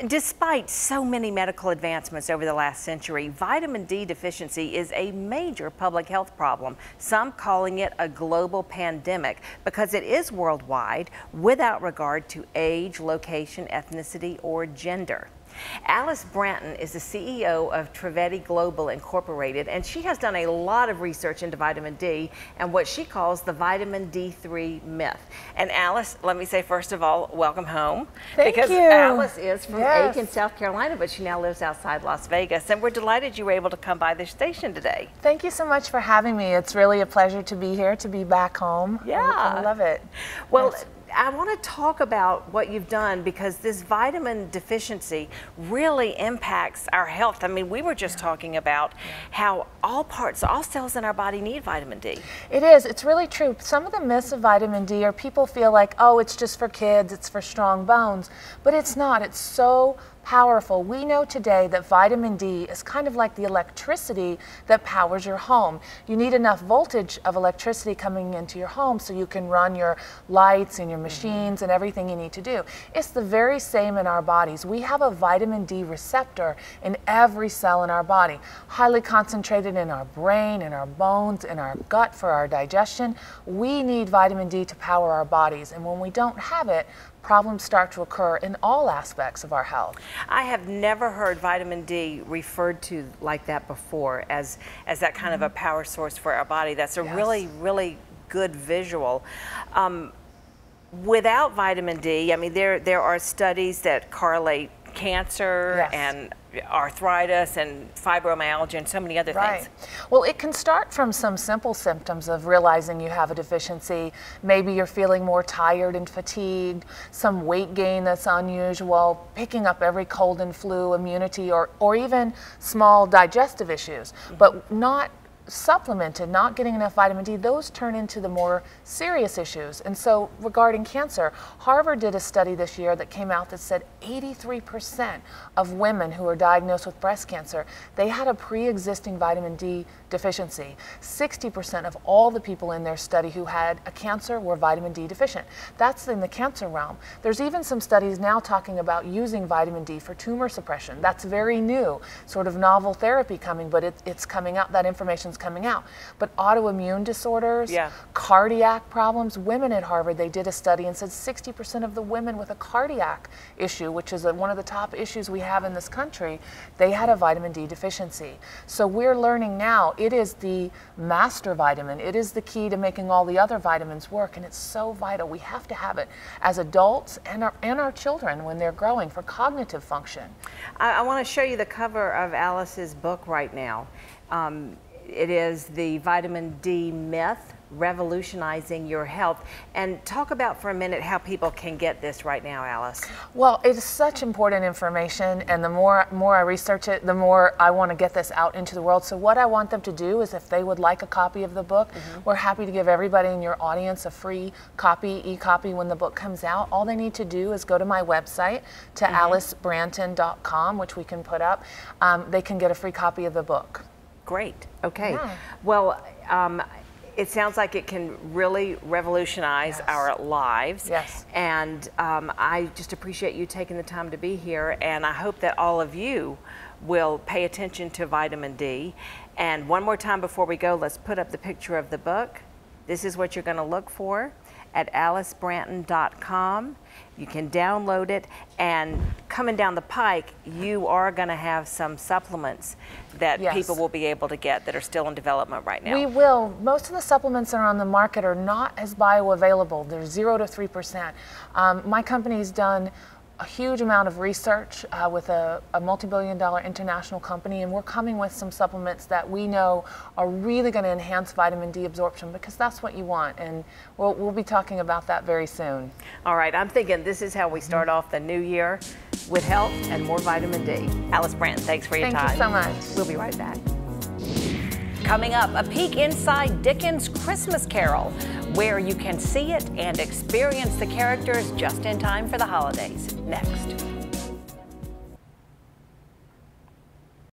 Despite so many medical advancements over the last century, vitamin D deficiency is a major public health problem, some calling it a global pandemic because it is worldwide without regard to age, location, ethnicity, or gender. Alice Branton is the CEO of Trivedi Global Incorporated, and she has done a lot of research into vitamin D and what she calls the vitamin D3 myth. And Alice, let me say first of all, welcome home. Thank because you. Alice is from Yes. Aiken, South Carolina, but she now lives outside Las Vegas, and we're delighted you were able to come by the station today. Thank you so much for having me. It's really a pleasure to be here, to be back home. Yeah. I love it. Well, Yes. I want to talk about what you've done because this vitamin deficiency really impacts our health. I mean, we were just talking about how all cells in our body need vitamin D. It is. It's really true. Some of the myths of vitamin D are people feel like, oh, it's just for kids, it's for strong bones, but it's not. It's so powerful. We know today that vitamin D is kind of like the electricity that powers your home. You need enough voltage of electricity coming into your home so you can run your lights and your machines and everything you need to do. It's the very same in our bodies. We have a vitamin D receptor in every cell in our body, highly concentrated in our brain, in our bones, in our gut for our digestion. We need vitamin D to power our bodies, and when we don't have it, problems start to occur in all aspects of our health. I have never heard vitamin D referred to like that before, as that kind of a power source for our body. That's a really good visual. Without vitamin D, I mean, there are studies that correlate cancer and arthritis and fibromyalgia and so many other things. Well, it can start from some simple symptoms of realizing you have a deficiency. Maybe you're feeling more tired and fatigued, some weight gain that's unusual, picking up every cold and flu, immunity, or even small digestive issues, but not supplemented, not getting enough vitamin D. Those turn into the more serious issues. And so regarding cancer, Harvard did a study this year that came out that said 83% of women who were diagnosed with breast cancer, they had a pre-existing vitamin D deficiency. 60% of all the people in their study who had a cancer were vitamin D deficient. That's in the cancer realm. There's even some studies now talking about using vitamin D for tumor suppression. That's very new, sort of novel therapy coming, but it's coming out, that information's coming out. But autoimmune disorders, cardiac problems, women at Harvard, they did a study and said 60% of the women with a cardiac issue, which is one of the top issues we have in this country, they had a vitamin D deficiency. So we're learning now it is the master vitamin. It is the key to making all the other vitamins work, and it's so vital. We have to have it as adults and our children when they're growing for cognitive function. I want to show you the cover of Alice's book right now. It is the Vitamin D Myth, Revolutionizing Your Health. And talk about for a minute how people can get this right now, Alice. Well, it's such important information, and the more I research it, the more I want to get this out into the world. So what I want them to do is, if they would like a copy of the book, we're happy to give everybody in your audience a free copy, e-copy when the book comes out. All they need to do is go to my website, to alicebranton.com, which we can put up. They can get a free copy of the book. Great. Okay. Well, it sounds like it can really revolutionize our lives. And I just appreciate you taking the time to be here, and I hope that all of you will pay attention to vitamin D. And one more time before we go, let's put up the picture of the book. This is what you're going to look for at alicebranton.com. You can download it, and coming down the pike, you are going to have some supplements that people will be able to get that are still in development right now. We will. Most of the supplements that are on the market are not as bioavailable. They're 0 to 3%. My company's done a huge amount of research with a multi-billion-dollar international company, and we're coming with some supplements that we know are really going to enhance vitamin D absorption, because that's what you want, and we'll be talking about that very soon. All right, I'm thinking this is how we start off the new year, with health and more vitamin D. Alice Branton, thanks for your time. Thank you so much. We'll be right back. Coming up, a peek inside Dickens' Christmas Carol, where you can see it and experience the characters just in time for the holidays. Next.